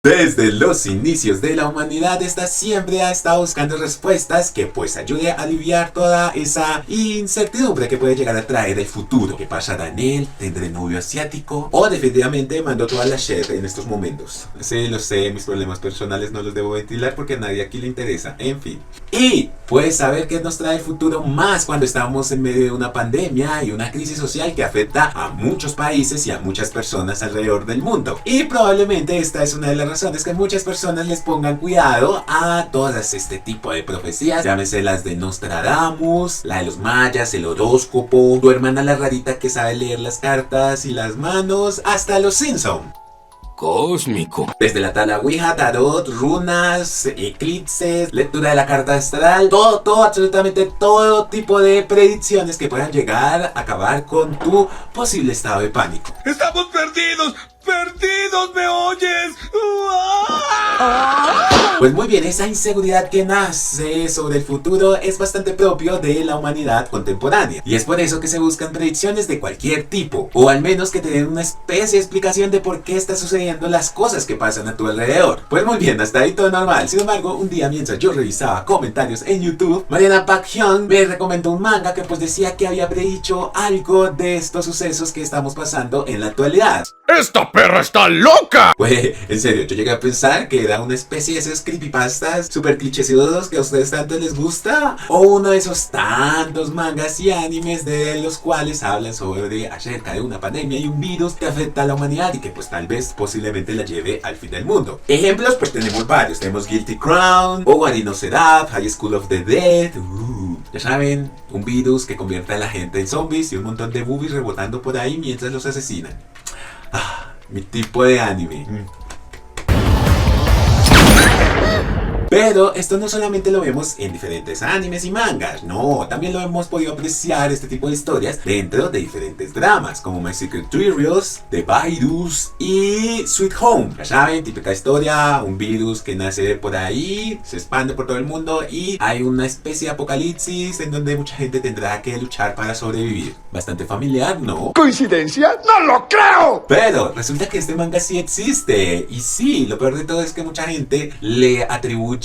Desde los inicios de la humanidad, esta siempre ha estado buscando respuestas que pues ayude a aliviar toda esa incertidumbre que puede llegar a traer el futuro. ¿Qué pasará en él? ¿Tendré novio asiático? O definitivamente mando toda la shit en estos momentos. Sí, lo sé, mis problemas personales no los debo ventilar porque a nadie aquí le interesa. En fin. Y pues saber qué nos trae el futuro, más cuando estamos en medio de una pandemia y una crisis social que afecta a muchos países y a muchas personas alrededor del mundo. Y probablemente esta es una de las razones que muchas personas les pongan cuidado a todas este tipo de profecías, llámese las de Nostradamus, la de los mayas, el horóscopo, tu hermana la rarita que sabe leer las cartas y las manos, hasta los Simpson. Cósmico. Desde la tabla Ouija, tarot, runas, eclipses, lectura de la carta astral, todo, absolutamente todo tipo de predicciones que puedan llegar a acabar con tu posible estado de pánico. ¡Estamos perdidos! ¡Perdidos! ¿Me oyes? Pues muy bien, esa inseguridad que nace sobre el futuro es bastante propio de la humanidad contemporánea. Y es por eso que se buscan predicciones de cualquier tipo, o al menos que te den una especie de explicación de por qué están sucediendo las cosas que pasan a tu alrededor. Pues muy bien, hasta ahí todo normal. Sin embargo, un día mientras yo revisaba comentarios en YouTube, Mariana Pak-hyun me recomendó un manga que pues decía que había predicho algo de estos sucesos que estamos pasando en la actualidad. ¡Esta perra está loca! Pues, en serio, yo llegué a pensar que era una especie de esos creepypastas super clichesidos que a ustedes tanto les gusta, o uno de esos tantos mangas y animes de los cuales hablan acerca de una pandemia y un virus que afecta a la humanidad y que pues tal vez posiblemente la lleve al fin del mundo. Ejemplos pues tenemos varios, tenemos Guilty Crown, Owari no Seraph, High School of the Dead, ya saben, un virus que convierte a la gente en zombies y un montón de boobies rebotando por ahí mientras los asesinan. Mi tipo de anime. Pero esto no solamente lo vemos en diferentes animes y mangas, no, también lo hemos podido apreciar este tipo de historias dentro de diferentes dramas, como My Secret Tutorials, The Virus y Sweet Home. Ya saben, típica historia, un virus que nace por ahí, se expande por todo el mundo y hay una especie de apocalipsis en donde mucha gente tendrá que luchar para sobrevivir. Bastante familiar, ¿no? ¿Coincidencia? ¡No lo creo! Pero resulta que este manga sí existe, y sí, lo peor de todo es que mucha gente le atribuye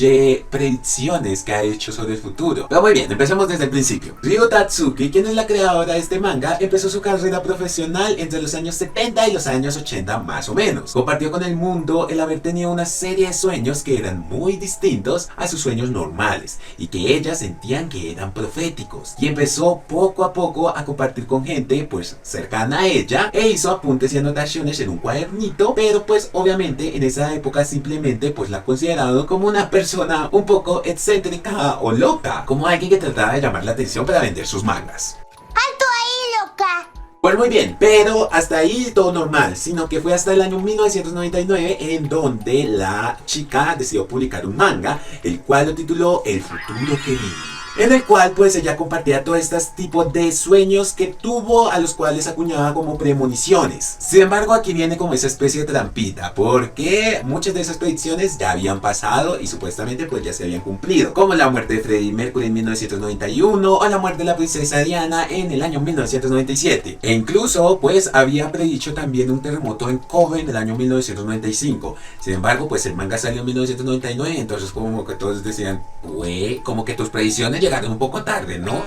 predicciones que ha hecho sobre el futuro. Pero muy bien, empecemos desde el principio. Ryo Tatsuki, quien es la creadora de este manga, empezó su carrera profesional entre los años 70 y los años 80 más o menos. Compartió con el mundo el haber tenido una serie de sueños que eran muy distintos a sus sueños normales y que ellas sentían que eran proféticos. Y empezó poco a poco a compartir con gente pues cercana a ella e hizo apuntes y anotaciones en un cuadernito, pero pues obviamente en esa época simplemente pues la consideraron como una persona un poco excéntrica o loca, como alguien que trataba de llamar la atención para vender sus mangas. ¡Alto ahí, loca! Pues muy bien, pero hasta ahí todo normal, sino que fue hasta el año 1999 en donde la chica decidió publicar un manga, el cual lo tituló El futuro que vi, en el cual pues ella compartía todos estos tipos de sueños que tuvo, a los cuales acuñaba como premoniciones. Sin embargo, aquí viene como esa especie de trampita, porque muchas de esas predicciones ya habían pasado y supuestamente pues ya se habían cumplido, como la muerte de Freddie Mercury en 1991 o la muerte de la princesa Diana en el año 1997. E incluso pues había predicho también un terremoto en Kobe en el año 1995. Sin embargo, pues el manga salió en 1999, entonces como que todos decían, güey, como que tus predicciones llegaron un poco tarde, ¿no?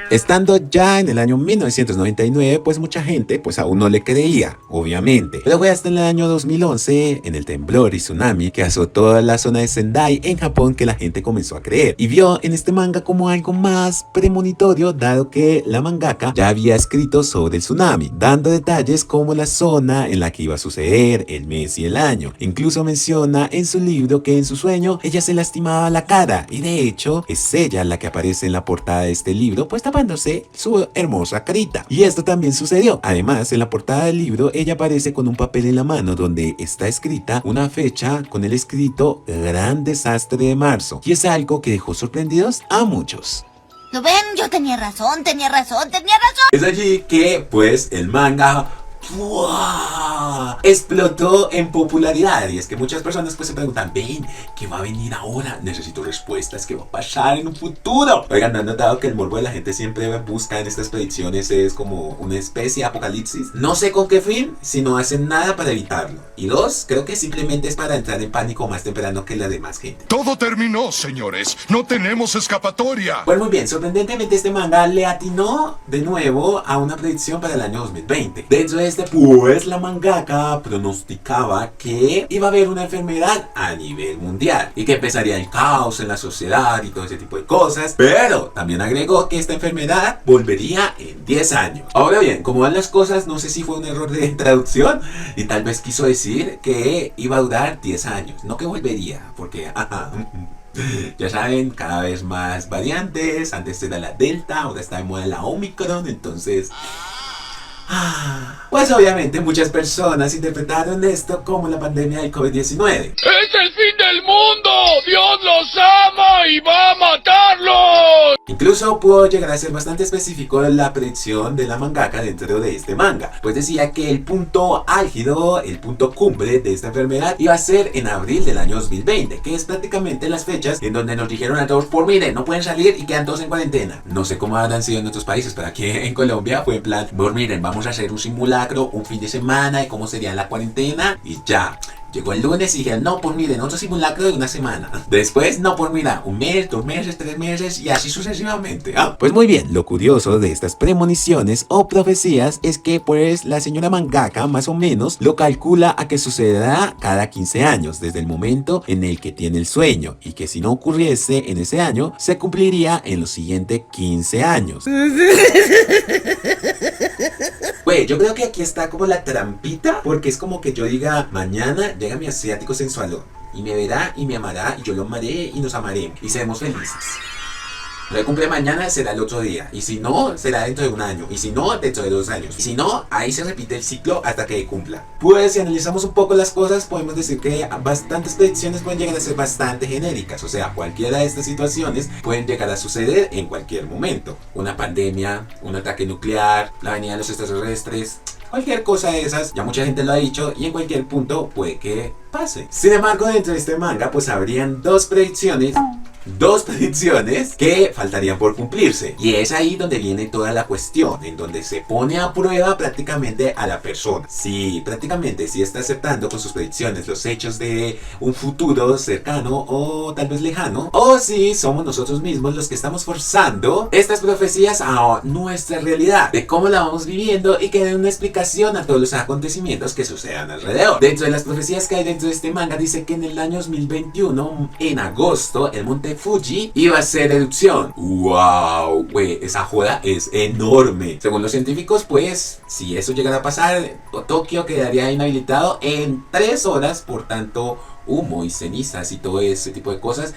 Estando ya en el año 1999, pues mucha gente pues aún no le creía, obviamente. Pero fue hasta el año 2011, en el temblor y tsunami que azotó la zona de Sendai en Japón, que la gente comenzó a creer y vio en este manga como algo más premonitorio, dado que la mangaka ya había escrito sobre el tsunami, dando detalles como la zona en la que iba a suceder, el mes y el año. Incluso menciona en su libro que en su sueño ella se lastimaba la cara, y de hecho es ella la que aparece en la portada de este libro, pues su hermosa carita. Y esto también sucedió. Además, en la portada del libro ella aparece con un papel en la mano donde está escrita una fecha con el escrito Gran Desastre de Marzo, y es algo que dejó sorprendidos a muchos. ¿Lo ven? Yo tenía razón. Es allí que pues el manga ¡fua! Explotó en popularidad. Y es que muchas personas pues se preguntan, ven, ¿qué va a venir ahora? Necesito respuestas, ¿qué va a pasar en un futuro? Oigan, ¿no han notado que el morbo de la gente siempre busca en estas predicciones es como una especie de apocalipsis? No sé con qué fin, si no hacen nada para evitarlo. Y dos, creo que simplemente es para entrar en pánico más temprano que la demás gente. Todo terminó, señores. No tenemos escapatoria. Pues muy bien, sorprendentemente este manga le atinó de nuevo a una predicción para el año 2020. Dentro de este, pues la mangaka pronosticaba que iba a haber una enfermedad a nivel mundial y que empezaría el caos en la sociedad y todo ese tipo de cosas, pero también agregó que esta enfermedad volvería en 10 años. Ahora bien, como van las cosas, no sé si fue un error de traducción y tal vez quiso decir que iba a durar 10 años, no que volvería, porque ya saben, cada vez más variantes. Antes era la Delta, ahora está de moda la Omicron, entonces... pues obviamente muchas personas interpretaron esto como la pandemia del COVID-19. ¡Es el fin del mundo! ¡Dios los ama y va a matarlos! Incluso pudo llegar a ser bastante específico la predicción de la mangaka dentro de este manga, pues decía que el punto álgido, el punto cumbre de esta enfermedad iba a ser en abril del año 2020, que es prácticamente las fechas en donde nos dijeron a todos, por miren, no pueden salir y quedan todos en cuarentena. No sé cómo habrán sido en otros países, pero aquí en Colombia fue en plan, por miren, vamos a hacer un simulacro, un fin de semana de cómo sería la cuarentena y ya. Llegó el lunes y dijeron, no, pues miren, otro simulacro de una semana. Después, no, pues mira, un mes, 2 meses, 3 meses y así sucesivamente. Pues muy bien, lo curioso de estas premoniciones o profecías es que pues la señora mangaka más o menos lo calcula a que sucederá cada 15 años desde el momento en el que tiene el sueño y que si no ocurriese en ese año, se cumpliría en los siguientes 15 años. Güey, yo creo que aquí está como la trampita, porque es como que yo diga, mañana llega mi asiático sensualón y me verá y me amará y yo lo amaré y nos amaremos y seremos felices. Lo que cumple mañana será el otro día, y si no, será dentro de 1 año, y si no, dentro de 2 años, y si no, ahí se repite el ciclo hasta que cumpla. Pues si analizamos un poco las cosas, podemos decir que bastantes predicciones pueden llegar a ser bastante genéricas, o sea, cualquiera de estas situaciones pueden llegar a suceder en cualquier momento. Una pandemia, un ataque nuclear, la venida de los extraterrestres, cualquier cosa de esas, ya mucha gente lo ha dicho y en cualquier punto puede que pase. Sin embargo, dentro de este manga pues habrían dos predicciones que faltarían por cumplirse. Y es ahí donde viene toda la cuestión, en donde se pone a prueba prácticamente a la persona. Si prácticamente si está aceptando con sus predicciones los hechos de un futuro cercano o tal vez lejano, o si somos nosotros mismos los que estamos forzando estas profecías a nuestra realidad, de cómo la vamos viviendo y que den una explicación a todos los acontecimientos que sucedan alrededor. Dentro de las profecías que hay dentro de este manga dice que en el año 2021, en agosto, el monte Fuji iba a hacer erupción. ¡Wow! Güey, esa joda es enorme. Según los científicos, pues, si eso llegara a pasar, Tokio quedaría inhabilitado en 3 horas por tanto humo y cenizas y todo ese tipo de cosas.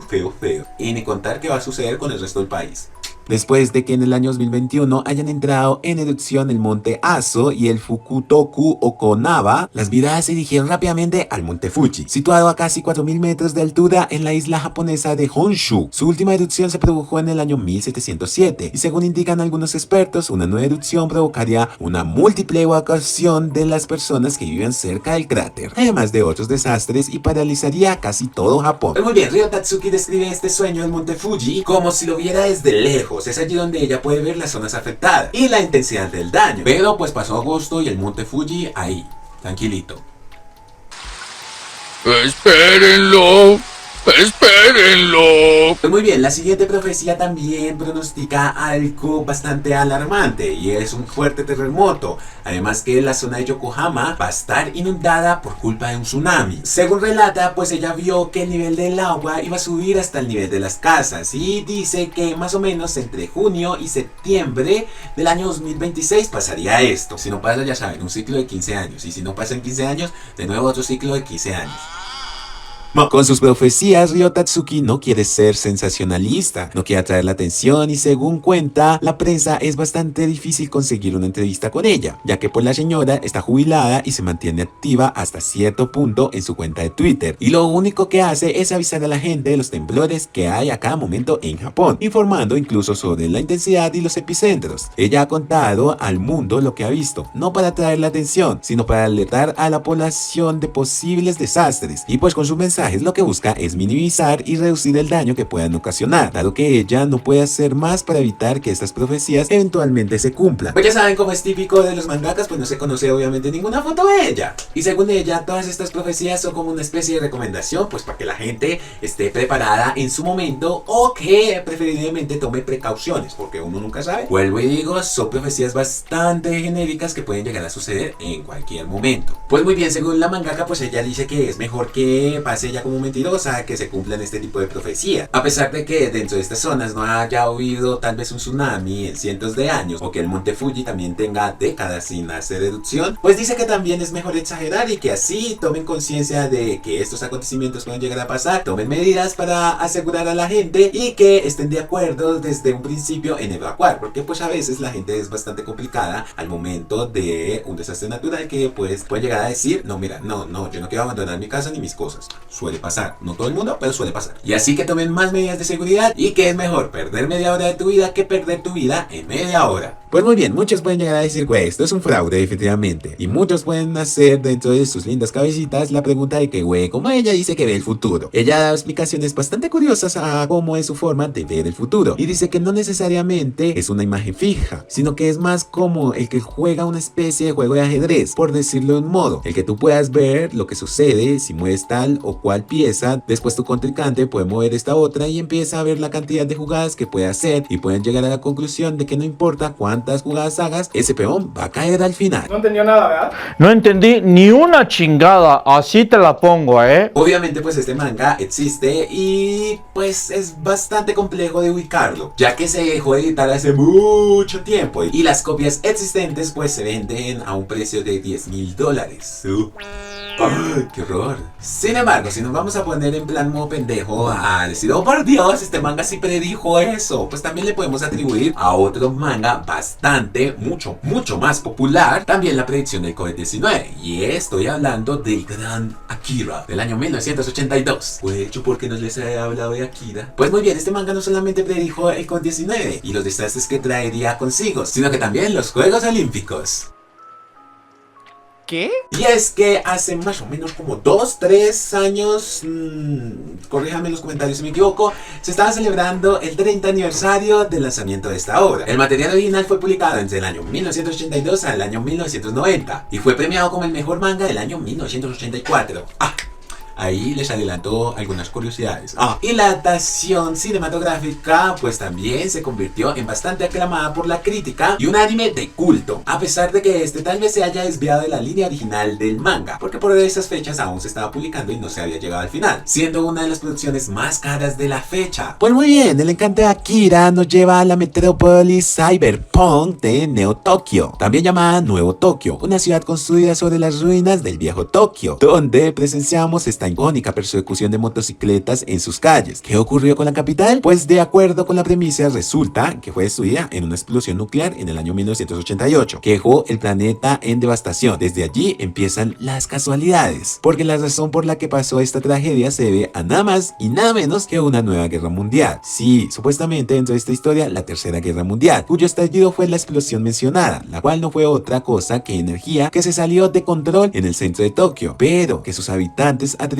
Feo, feo. Y ni contar qué va a suceder con el resto del país. Después de que en el año 2021 hayan entrado en erupción el monte Aso y el Fukutoku Okonaba, las miradas se dirigieron rápidamente al monte Fuji, situado a casi 4000 metros de altura en la isla japonesa de Honshu. Su última erupción se produjo en el año 1707 y según indican algunos expertos, una nueva erupción provocaría una múltiple evacuación de las personas que viven cerca del cráter, además de otros desastres y paralizaría casi todo Japón. Pero muy bien, Ryo Tatsuki describe este sueño del monte Fuji como si lo viera desde lejos. Es allí donde ella puede ver las zonas afectadas y la intensidad del daño. Pero pues pasó agosto y el monte Fuji ahí, tranquilito. ¡Espérenlo! ¡Espérenlo! Pues muy bien, la siguiente profecía también pronostica algo bastante alarmante y es un fuerte terremoto. Además que la zona de Yokohama va a estar inundada por culpa de un tsunami. Según relata, pues ella vio que el nivel del agua iba a subir hasta el nivel de las casas y dice que más o menos entre junio y septiembre del año 2026 pasaría esto. Si no pasa, ya saben, un ciclo de 15 años y si no pasa en 15 años, de nuevo otro ciclo de 15 años. Con sus profecías, Ryo Tatsuki no quiere ser sensacionalista, no quiere atraer la atención y según cuenta, la prensa es bastante difícil conseguir una entrevista con ella, ya que pues la señora está jubilada y se mantiene activa hasta cierto punto en su cuenta de Twitter. Y lo único que hace es avisar a la gente de los temblores que hay a cada momento en Japón, informando incluso sobre la intensidad y los epicentros. Ella ha contado al mundo lo que ha visto, no para atraer la atención, sino para alertar a la población de posibles desastres. Y pues con sus mensajes lo que busca es minimizar y reducir el daño que puedan ocasionar, dado que ella no puede hacer más para evitar que estas profecías eventualmente se cumplan. Pues ya saben, como es típico de los mangakas, pues no se conoce obviamente ninguna foto de ella. Y según ella, todas estas profecías son como una especie de recomendación, pues para que la gente esté preparada en su momento o que preferiblemente tome precauciones, porque uno nunca sabe. Vuelvo y digo, son profecías bastante genéricas que pueden llegar a suceder en cualquier momento. Pues muy bien, según la mangaka, pues ella dice que es mejor que pase ella como mentirosa que se cumplan este tipo de profecías. A pesar de que dentro de estas zonas no haya habido tal vez un tsunami en cientos de años o que el monte Fuji también tenga décadas sin hacer erupción, pues dice que también es mejor exagerar y que así tomen conciencia de que estos acontecimientos pueden llegar a pasar, tomen medidas para asegurar a la gente y que estén de acuerdo desde un principio en evacuar, porque pues a veces la gente es bastante complicada al momento de un desastre natural que pues puede llegar a decir, no mira, no, yo no quiero abandonar mi casa ni mis cosas. Suele pasar, no todo el mundo, pero suele pasar. Y así que tomen más medidas de seguridad y que es mejor perder media hora de tu vida que perder tu vida en media hora. Pues muy bien, muchos pueden llegar a decir, güey, esto es un fraude definitivamente. Y muchos pueden hacer dentro de sus lindas cabecitas la pregunta de que, güey, ¿cómo ella dice que ve el futuro? Ella da explicaciones bastante curiosas a cómo es su forma de ver el futuro. Y dice que no necesariamente es una imagen fija, sino que es más como el que juega una especie de juego de ajedrez, por decirlo de un modo. El que tú puedas ver lo que sucede si mueves tal o cual pieza, después tu contrincante puede mover esta otra y empieza a ver la cantidad de jugadas que puede hacer y pueden llegar a la conclusión de que no importa cuántas jugadas hagas, ese peón va a caer al final. No entendió nada, ¿verdad? No entendí ni una chingada, así te la pongo, Obviamente pues este manga existe y pues es bastante complejo de ubicarlo, ya que se dejó de editar hace mucho tiempo y las copias existentes pues se venden a un precio de $10,000. ¡Ay, qué horror! Sin embargo, si nos vamos a poner en plan modo pendejo a decir, oh por Dios, este manga sí predijo eso, pues también le podemos atribuir a otro manga bastante, mucho más popular, también la predicción del COVID-19. Y estoy hablando del gran Akira, del año 1982. Pues, ¿por qué no les he hablado de Akira? Pues muy bien, este manga no solamente predijo el COVID-19 y los desastres que traería consigo, sino que también los Juegos Olímpicos. ¿Qué? Y es que hace más o menos como 2-3 años, corríjame en los comentarios si me equivoco, se estaba celebrando el 30 aniversario del lanzamiento de esta obra. El material original fue publicado entre el año 1982 al año 1990 y fue premiado como el mejor manga del año 1984. Ahí les adelanto algunas curiosidades. Y la adaptación cinematográfica pues también se convirtió en bastante aclamada por la crítica y un anime de culto, a pesar de que este tal vez se haya desviado de la línea original del manga, porque por esas fechas aún se estaba publicando y no se había llegado al final, siendo una de las producciones más caras de la fecha. Pues muy bien, el encanto de Akira nos lleva a la metrópolis cyberpunk de Neo Tokio, también llamada Nuevo Tokio, una ciudad construida sobre las ruinas del viejo Tokio, donde presenciamos esta icónica persecución de motocicletas en sus calles. ¿Qué ocurrió con la capital? Pues de acuerdo con la premisa, resulta que fue destruida en una explosión nuclear en el año 1988, que dejó el planeta en devastación. Desde allí empiezan las casualidades, porque la razón por la que pasó esta tragedia se debe a nada más y nada menos que una nueva guerra mundial. Sí, supuestamente dentro de esta historia, la tercera guerra mundial, cuyo estallido fue la explosión mencionada, la cual no fue otra cosa que energía que se salió de control en el centro de Tokio, pero que sus habitantes atribuyen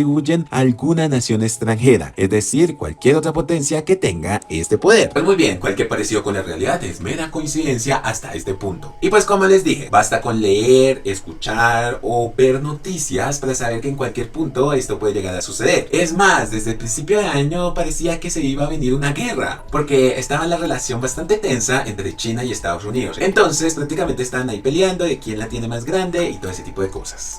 a alguna nación extranjera, es decir, cualquier otra potencia que tenga este poder. Pues muy bien, cualquier parecido con la realidad es mera coincidencia hasta este punto. Y pues como les dije, basta con leer, escuchar o ver noticias para saber que en cualquier punto esto puede llegar a suceder. Es más, desde el principio de año parecía que se iba a venir una guerra, porque estaba la relación bastante tensa entre China y Estados Unidos. Entonces prácticamente están ahí peleando de quién la tiene más grande y todo ese tipo de cosas.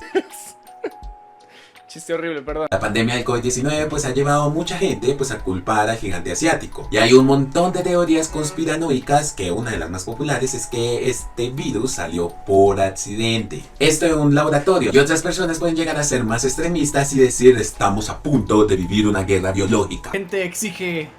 Chiste horrible, perdón. La pandemia del COVID-19 pues ha llevado a mucha gente pues a culpar al gigante asiático. Y hay un montón de teorías conspiranoicas, que una de las más populares es que este virus salió por accidente. Esto en un laboratorio. Y otras personas pueden llegar a ser más extremistas y decir estamos a punto de vivir una guerra biológica. Gente exige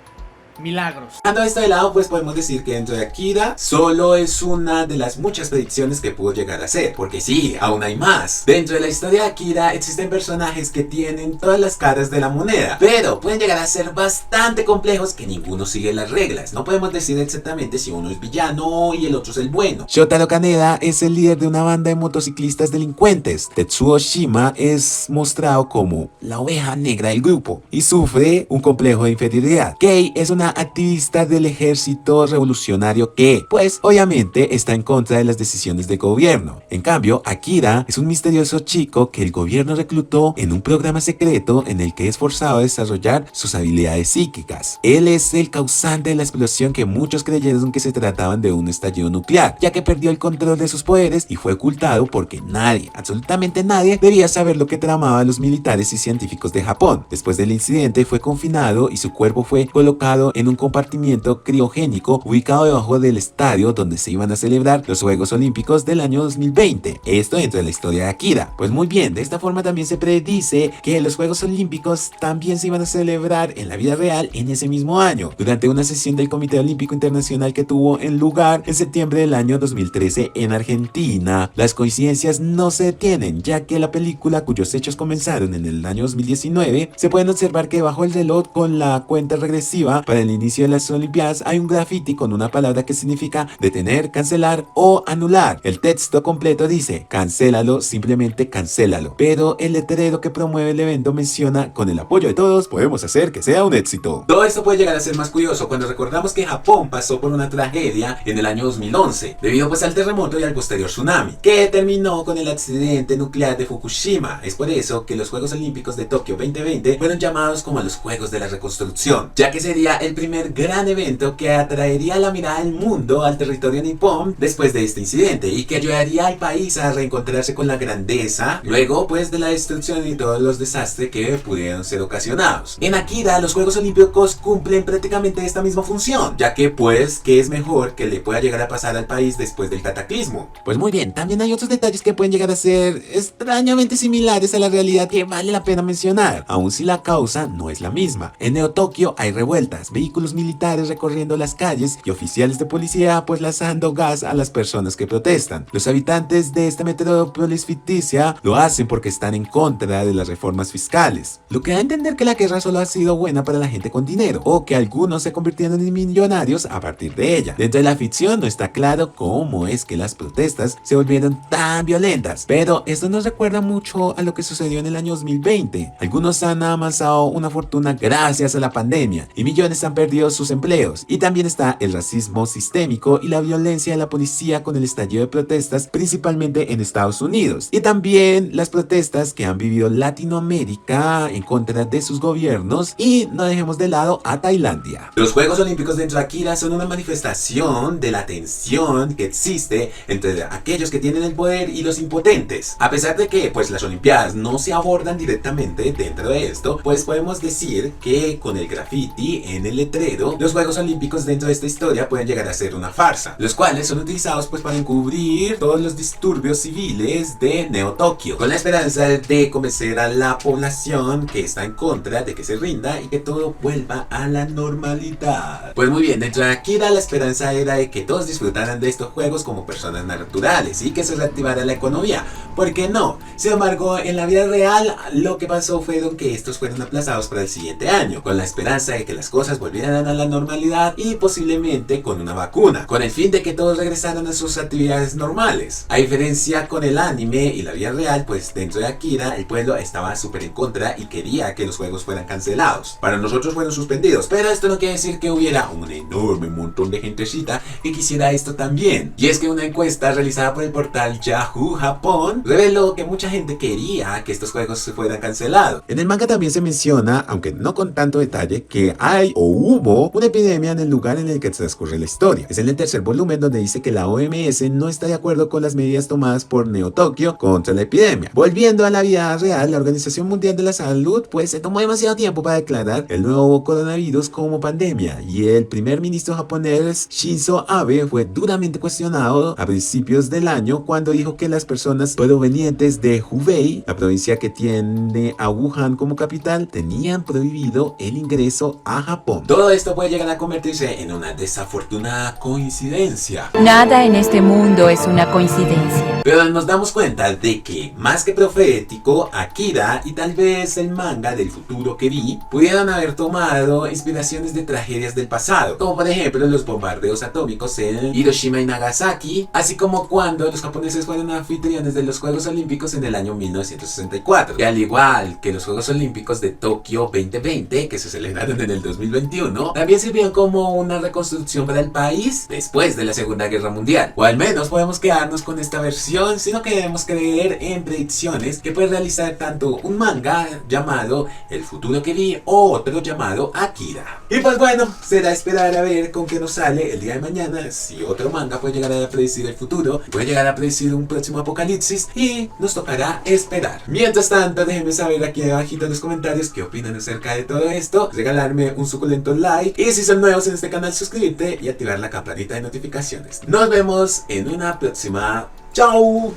milagros. Dejando esto de lado, pues podemos decir que dentro de Akira solo es una de las muchas predicciones que pudo llegar a ser, porque sí, aún hay más. Dentro de la historia de Akira existen personajes que tienen todas las caras de la moneda, pero pueden llegar a ser bastante complejos que ninguno sigue las reglas. No podemos decir exactamente si uno es villano y el otro es el bueno. Shotaro Kaneda es el líder de una banda de motociclistas delincuentes. Tetsuo Shima es mostrado como la oveja negra del grupo y sufre un complejo de inferioridad. Kei es una activista del ejército revolucionario que, pues, obviamente está en contra de las decisiones del gobierno. En cambio, Akira es un misterioso chico que el gobierno reclutó en un programa secreto en el que es forzado a desarrollar sus habilidades psíquicas. Él es el causante de la explosión que muchos creyeron que se trataban de un estallido nuclear, ya que perdió el control de sus poderes y fue ocultado porque nadie, absolutamente nadie, debía saber lo que tramaban los militares y científicos de Japón. Después del incidente fue confinado y su cuerpo fue colocado en un compartimiento criogénico ubicado debajo del estadio donde se iban a celebrar los Juegos Olímpicos del año 2020. Esto dentro de la historia de Akira. Pues muy bien, de esta forma también se predice que los Juegos Olímpicos también se iban a celebrar en la vida real en ese mismo año, durante una sesión del Comité Olímpico Internacional que tuvo en lugar en septiembre del año 2013 en Argentina. Las coincidencias no se detienen, ya que la película, cuyos hechos comenzaron en el año 2019, se pueden observar que bajo el reloj con la cuenta regresiva para el inicio de las Olimpiadas hay un graffiti con una palabra que significa detener, cancelar o anular. El texto completo dice cancélalo, simplemente cancélalo, pero el letrero que promueve el evento menciona con el apoyo de todos podemos hacer que sea un éxito. Todo esto puede llegar a ser más curioso cuando recordamos que Japón pasó por una tragedia en el año 2011 debido pues al terremoto y al posterior tsunami que terminó con el accidente nuclear de Fukushima. Es por eso que los Juegos Olímpicos de Tokio 2020 fueron llamados como los Juegos de la Reconstrucción, ya que sería el primer gran evento que atraería la mirada del mundo al territorio nipón después de este incidente y que ayudaría al país a reencontrarse con la grandeza luego pues de la destrucción y todos los desastres que pudieron ser ocasionados. En Akira los Juegos Olímpicos cumplen prácticamente esta misma función, ya que pues ¿qué es mejor que le pueda llegar a pasar al país después del cataclismo? Pues muy bien, también hay otros detalles que pueden llegar a ser extrañamente similares a la realidad que vale la pena mencionar, aun si la causa no es la misma. En Neo Tokio hay revueltas, vehículos militares recorriendo las calles y oficiales de policía pues lanzando gas a las personas que protestan. Los habitantes de esta metrópolis ficticia lo hacen porque están en contra de las reformas fiscales, lo que da a entender que la guerra solo ha sido buena para la gente con dinero o que algunos se convirtieron en millonarios a partir de ella. Dentro de la ficción no está claro cómo es que las protestas se volvieron tan violentas, pero esto nos recuerda mucho a lo que sucedió en el año 2020. Algunos han amasado una fortuna gracias a la pandemia y millones han perdido sus empleos. Y también está el racismo sistémico y la violencia de la policía con el estallido de protestas principalmente en Estados Unidos, y también las protestas que han vivido Latinoamérica en contra de sus gobiernos, y no dejemos de lado a Tailandia. Los Juegos Olímpicos dentro de Akira son una manifestación de la tensión que existe entre aquellos que tienen el poder y los impotentes. A pesar de que pues las Olimpiadas no se abordan directamente dentro de esto, pues podemos decir que con el graffiti en el letrero, los Juegos Olímpicos dentro de esta historia pueden llegar a ser una farsa, los cuales son utilizados pues para encubrir todos los disturbios civiles de Neo Tokio, con la esperanza de convencer a la población que está en contra de que se rinda y que todo vuelva a la normalidad. Pues muy bien, dentro de Akira la esperanza era de que todos disfrutaran de estos juegos como personas naturales y que se reactivara la economía. ¿Por qué no? Sin embargo, en la vida real lo que pasó fue que estos fueron aplazados para el siguiente año, con la esperanza de que las cosas volvieran a la normalidad y posiblemente con una vacuna, con el fin de que todos regresaran a sus actividades normales. A diferencia con el anime y la vida real, pues dentro de Akira el pueblo estaba súper en contra y quería que los juegos fueran cancelados. Para nosotros fueron suspendidos, pero esto no quiere decir que hubiera un enorme montón de gentecita que quisiera esto también. Y es que una encuesta realizada por el portal Yahoo Japón reveló que mucha gente quería que estos juegos se fueran cancelados. En el manga también se menciona, aunque no con tanto detalle, que hay o hubo una epidemia en el lugar en el que transcurre la historia. Es en el tercer volumen donde dice que la OMS no está de acuerdo con las medidas tomadas por Neo Tokio contra la epidemia. Volviendo a la vida real, la Organización Mundial de la Salud pues se tomó demasiado tiempo para declarar el nuevo coronavirus como pandemia, y el primer ministro japonés Shinzo Abe fue duramente cuestionado a principios del año cuando dijo que las personas provenientes de Hubei, la provincia que tiene a Wuhan como capital, tenían prohibido el ingreso a Japón. Todo esto puede llegar a convertirse en una desafortunada coincidencia. Nada en este mundo es una coincidencia. Pero nos damos cuenta de que, más que profético, Akira y tal vez el manga del futuro que vi pudieron haber tomado inspiraciones de tragedias del pasado, como por ejemplo los bombardeos atómicos en Hiroshima y Nagasaki, así como cuando los japoneses fueron anfitriones de los Juegos Olímpicos en el año 1964, que al igual que los Juegos Olímpicos de Tokio 2020, que se celebraron en el 2021, también sirvieron como una reconstrucción para el país después de la Segunda Guerra Mundial. O al menos podemos quedarnos con esta versión, sino que debemos creer en predicciones que puede realizar tanto un manga llamado El futuro que vi o otro llamado Akira. Y pues bueno, será esperar a ver con qué nos sale el día de mañana, si otro manga puede llegar a predecir el futuro, puede llegar a predecir un próximo apocalipsis, y nos tocará esperar. Mientras tanto, déjenme saber aquí abajito en los comentarios qué opinan acerca de todo esto, regalarme un suculento like, y si son nuevos en este canal, suscribirte y activar la campanita de notificaciones. Nos vemos en una próxima. ¡Chao!